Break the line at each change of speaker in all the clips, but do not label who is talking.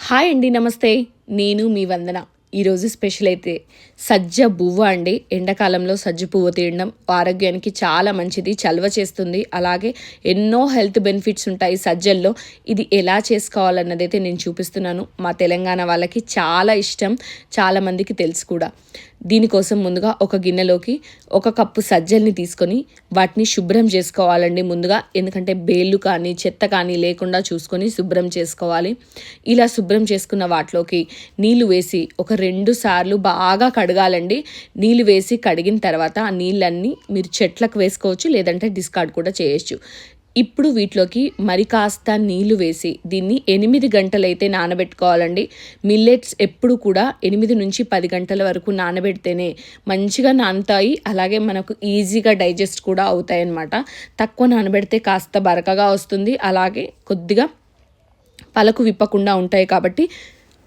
Hi అండి, నమస్తే. నేను మీ వందన. ఈరోజు స్పెషల్ అయితే సజ్జ బువ్వ అండి. ఎండాకాలంలో సజ్జ పువ్వు తినడం ఆరోగ్యానికి చాలా మంచిది, చలవ చేస్తుంది. అలాగే ఎన్నో హెల్త్ బెనిఫిట్స్ ఉంటాయి సజ్జల్లో. ఇది ఎలా చేసుకోవాలన్నది అయితే నేను చూపిస్తున్నాను. మా తెలంగాణ వాళ్ళకి చాలా ఇష్టం, చాలామందికి తెలుసు కూడా. దీనికోసం ముందుగా ఒక గిన్నెలోకి 1 కప్పు సజ్జల్ని తీసుకొని వాటిని శుభ్రం చేసుకోవాలండి ముందుగా. ఎందుకంటే బేళ్ళు కానీ చెత్త కానీ లేకుండా చూసుకొని శుభ్రం చేసుకోవాలి. ఇలా శుభ్రం చేసుకున్న వాటిలోకి నీళ్లు వేసి ఒక 2 సార్లు బాగా కడగాలండి. నీళ్ళు వేసి కడిగిన తర్వాత ఆ నీళ్ళన్నీ మీరు చెట్లకు వేసుకోవచ్చు, లేదంటే డిస్కార్డ్ కూడా చేయొచ్చు. ఇప్పుడు వీటిలోకి మరి కాస్త నీళ్లు వేసి దీన్ని 8 గంటలైతే నానబెట్టుకోవాలండి. మిల్లెట్స్ ఎప్పుడు కూడా 8 నుంచి 10 గంటల వరకు నానబెడితేనే మంచిగా నానుతాయి. అలాగే మనకు ఈజీగా డైజెస్ట్ కూడా అవుతాయి అన్నమాట. తక్కువ నానబెడితే కాస్త బరకగా వస్తుంది, అలాగే కొద్దిగా పలకు విప్పకుండా ఉంటాయి కాబట్టి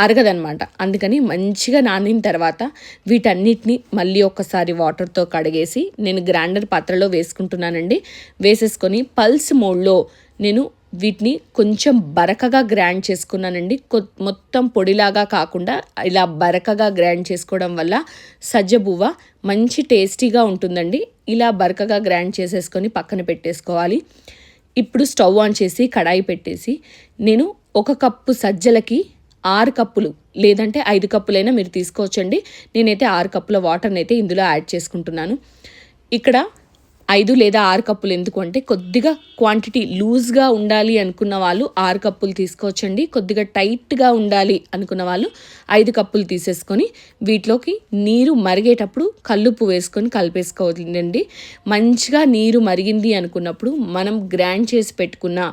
అరగదనమాట. అందుకని మంచిగా నానిన తర్వాత వీటన్నిటిని మళ్ళీ ఒక్కసారి వాటర్తో కడిగేసి నేను గ్రైండర్ పాత్రలో వేసుకుంటున్నానండి. వేసేసుకొని పల్స్ మోడ్లో నేను వీటిని కొంచెం బరకగా గ్రైండ్ చేసుకున్నానండి. మొత్తం పొడిలాగా కాకుండా ఇలా బరకగా గ్రైండ్ చేసుకోవడం వల్ల సజ్జ బువ్వ మంచి టేస్టీగా ఉంటుందండి. ఇలా బరకగా గ్రైండ్ చేసేసుకొని పక్కన పెట్టేసుకోవాలి. ఇప్పుడు స్టవ్ ఆన్ చేసి కడాయి పెట్టేసి నేను 1 కప్పు సజ్జలకి 6 కప్పులు లేదంటే 5 కప్పులైనా మీరు తీసుకోవచ్చండి. నేనైతే 6 కప్పుల వాటర్ని అయితే ఇందులో యాడ్ చేసుకుంటున్నాను. ఇక్కడ 5 లేదా 6 కప్పులు ఎందుకు అంటే కొద్దిగా క్వాంటిటీ లూజ్గా ఉండాలి అనుకున్న వాళ్ళు 6 కప్పులు తీసుకోవచ్చండి. కొద్దిగా టైట్గా ఉండాలి అనుకున్న వాళ్ళు 5 కప్పులు తీసేసుకొని వీటిలోకి నీరు మరిగేటప్పుడు కల్లుప్పు వేసుకొని కలిపేసుకోవాలండి. మంచిగా నీరు మరిగింది అనుకున్నప్పుడు మనం గ్రైండ్ చేసి పెట్టుకున్న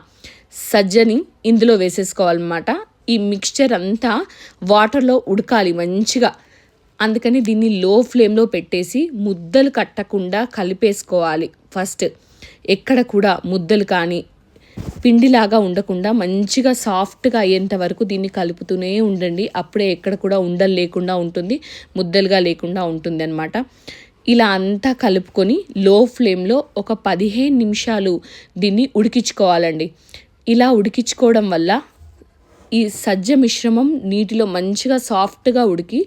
సజ్జని ఇందులో వేసేసుకోవాలన్నమాట. ఈ మిక్స్చర్ అంతా వాటర్లో ఉడకాలి మంచిగా. అందుకని దీన్ని లో ఫ్లేమ్లో పెట్టేసి ముద్దలు కట్టకుండా కలిపేసుకోవాలి. ఫస్ట్ ఎక్కడ కూడా ముద్దలు కానీ పిండిలాగా ఉండకుండా మంచిగా సాఫ్ట్గా అయ్యేంత వరకు దీన్ని కలుపుతూనే ఉండండి. అప్పుడే ఎక్కడ కూడా ఉండలు లేకుండా ఉంటుంది, ముద్దలుగా లేకుండా ఉంటుంది అన్నమాట. ఇలా అంతా కలుపుకొని లో ఫ్లేమ్లో ఒక 15 నిమిషాలు దీన్ని ఉడికించుకోవాలండి. ఇలా ఉడికించుకోవడం వల్ల ఈ సజ్జ మిశ్రమం నీటిలో మంచిగా సాఫ్ట్గా ఉడికి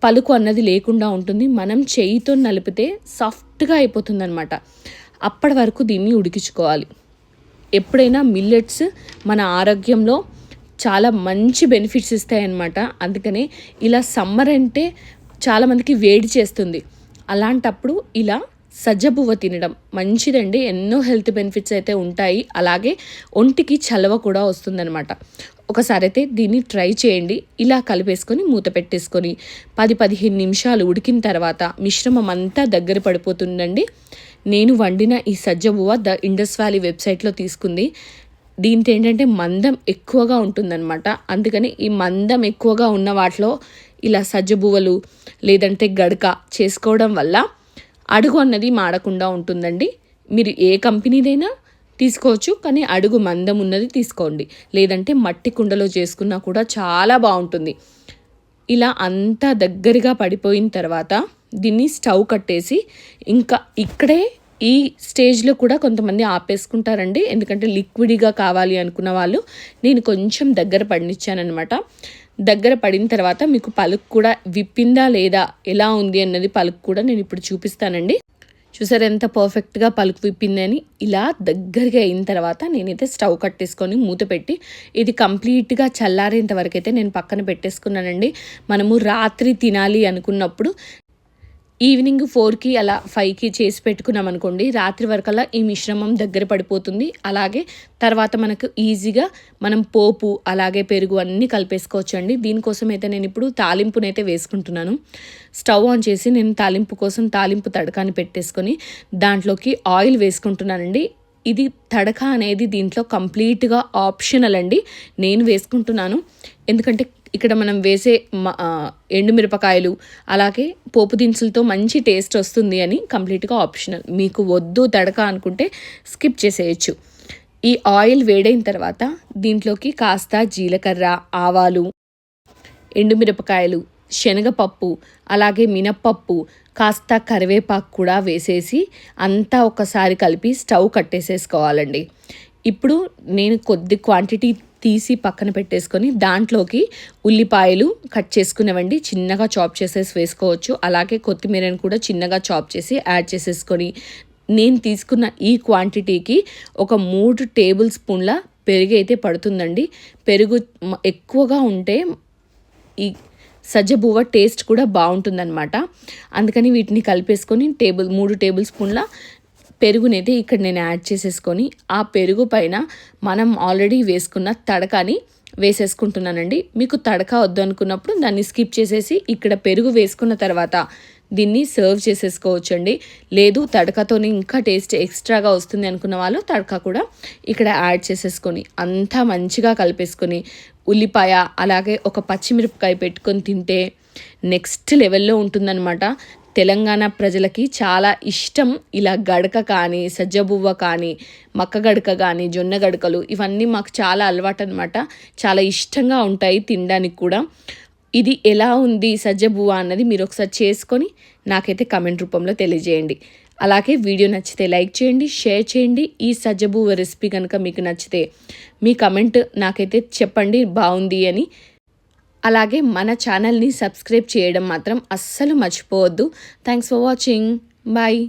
పలుకు అన్నది లేకుండా ఉంటుంది. మనం చేయితో నలిపితే సాఫ్ట్గా అయిపోతుంది అనమాట. అప్పటి వరకు దీన్ని ఉడికించుకోవాలి. ఎప్పుడైనా మిల్లెట్స్ మన ఆరోగ్యంలో చాలా మంచి బెనిఫిట్స్ ఇస్తాయన్నమాట. అందుకనే ఇలా సమ్మర్ అంటే చాలామందికి వేడి చేస్తుంది. అలాంటప్పుడు ఇలా సజ్జ బువ్వ తినడం మంచిదండి. ఎన్నో హెల్త్ బెనిఫిట్స్ అయితే ఉంటాయి. అలాగే ఒంటికి చలవ కూడా వస్తుందన్నమాట. ఒకసారి అయితే దీన్ని ట్రై చేయండి. ఇలా కలిపేసుకొని మూత పెట్టేసుకొని 10-15 నిమిషాలు ఉడికిన తర్వాత మిశ్రమం అంతా దగ్గర పడిపోతుందండి. నేను వండిన ఈ సజ్జ బువ్వ ద ఇండస్ వ్యాలీ వెబ్సైట్లో తీసుకుంది. దీంతో ఏంటంటే మందం ఎక్కువగా ఉంటుందన్నమాట. అందుకని ఈ మందం ఎక్కువగా ఉన్న వాటిలో ఇలా సజ్జ బువ్వలు లేదంటే గడక చేసుకోవడం వల్ల అడుగు అన్నది మాడకుండా ఉంటుందండి. మీరు ఏ కంపెనీదైనా తీసుకోవచ్చు, కానీ అడుగు మందం ఉన్నది తీసుకోండి. లేదంటే మట్టి కుండలో చేసుకున్నా కూడా చాలా బాగుంటుంది. ఇలా అంతా దగ్గరగా పడిపోయిన తర్వాత దీన్ని స్టవ్ కట్టేసి ఇంకా ఇక్కడే ఈ స్టేజ్లో కూడా కొంతమంది ఆపేసుకుంటారండి. ఎందుకంటే లిక్విడ్గా కావాలి అనుకున్న వాళ్ళు. నేను కొంచెం దగ్గర పడినిచ్చానమాట. దగ్గర పడిన తర్వాత మీకు పలుకు కూడా విప్పిందా లేదా ఎలా ఉంది అన్నది పలుకు కూడా నేను ఇప్పుడు చూపిస్తానండి. చూసారు ఎంత పర్ఫెక్ట్గా పలుకు విప్పిందని. ఇలా దగ్గరగా అయిన తర్వాత నేనైతే స్టవ్ కట్టేసుకొని మూత పెట్టి ఇది కంప్లీట్గా చల్లారేంత వరకు అయితే నేను పక్కన పెట్టేసుకున్నానండి. మనము రాత్రి తినాలి అనుకున్నప్పుడు ఈవినింగ్ 4కి అలా 5కి చేసి పెట్టుకున్నాం అనుకోండి, రాత్రి వరకల్లా ఈ మిశ్రమం దగ్గర పడిపోతుంది. అలాగే తర్వాత మనకు ఈజీగా మనం పోపు అలాగే పెరుగు అన్నీ కలిపేసుకోవచ్చు అండి. దీనికోసం అయితే నేను ఇప్పుడు తాలింపునైతే వేసుకుంటున్నాను. స్టవ్ ఆన్ చేసి నేను తాలింపు కోసం తాలింపు తడకాని పెట్టేసుకొని దాంట్లోకి ఆయిల్ వేసుకుంటున్నానండి. ఇది తడక అనేది దీంట్లో కంప్లీట్గా ఆప్షనల్ అండి. నేను వేసుకుంటున్నాను ఎందుకంటే ఇక్కడ మనం వేసే ఎండుమిరపకాయలు అలాగే పోపు దినుసులతో మంచి టేస్ట్ వస్తుంది అని కంప్లీట్గా ఆప్షనల్. మీకు వద్దు తడక అనుకుంటే స్కిప్ చేసేయచ్చు. ఈ ఆయిల్ వేడైన తర్వాత దీంట్లోకి కాస్త జీలకర్ర, ఆవాలు, ఎండుమిరపకాయలు, శనగపప్పు అలాగే మినప్పప్పు, కాస్త కరివేపాకు కూడా వేసేసి అంతా ఒకసారి కలిపి స్టవ్ కట్టేసేసుకోవాలండి. ఇప్పుడు నేను కొద్ది క్వాంటిటీ తీసి పక్కన పెట్టేసుకొని దాంట్లోకి ఉల్లిపాయలు కట్ చేసుకునేవండి చిన్నగా చాప్ చేసేసి వేసుకోవచ్చు. అలాగే కొత్తిమీరని కూడా చిన్నగా చాప్ చేసి యాడ్ చేసేసుకొని నేను తీసుకున్న ఈ క్వాంటిటీకి ఒక 3 టేబుల్ స్పూన్ల పెరుగు అయితే పడుతుందండి. పెరుగు ఎక్కువగా ఉంటే ఈ సజ్జ బువ్వ టేస్ట్ కూడా బాగుంటుందన్నమాట. అందుకని వీటిని కలిపేసుకొని 3 టేబుల్ స్పూన్ల పెరుగునైతే ఇక్కడ నేను యాడ్ చేసేసుకొని ఆ పెరుగు పైన మనం ఆల్రెడీ వేసుకున్న తడకాని వేసేసుకుంటున్నానండి. మీకు తడక వద్దు అనుకున్నప్పుడు దాన్ని స్కిప్ చేసేసి ఇక్కడ పెరుగు వేసుకున్న తర్వాత దీన్ని సర్వ్ చేసేసుకోవచ్చండి. లేదు తడకతోని ఇంకా టేస్ట్ ఎక్స్ట్రాగా వస్తుంది అనుకున్న వాళ్ళు తడక కూడా ఇక్కడ యాడ్ చేసేసుకొని అంతా మంచిగా కలిపేసుకొని ఉల్లిపాయ అలాగే ఒక పచ్చిమిరపకాయ పెట్టుకొని తింటే నెక్స్ట్ లెవెల్లో ఉంటుందన్నమాట. తెలంగాణ ప్రజలకి చాలా ఇష్టం ఇలా గడక కానీ సజ్జబువ్వ కానీ మక్క గడక కానీ జొన్న గడకలు ఇవన్నీ మాకు చాలా అలవాటు అనమాట. చాలా ఇష్టంగా ఉంటాయి తినడానికి కూడా. ఇది ఎలా ఉంది సజ్జబువ్వ అన్నది మీరు ఒకసారి చేసుకొని నాకైతే కమెంట్ రూపంలో తెలియజేయండి. అలాగే వీడియో నచ్చితే లైక్ చేయండి, షేర్ చేయండి. ఈ సజ్జబువ్వ రెసిపీ కనుక మీకు నచ్చితే మీ కమెంట్ నాకైతే చెప్పండి బాగుంది అని. అలాగే మన ఛానల్ని సబ్స్క్రైబ్ చేయడం మాత్రం అస్సలు మర్చిపోవద్దు. Thanks for watching. బాయ్.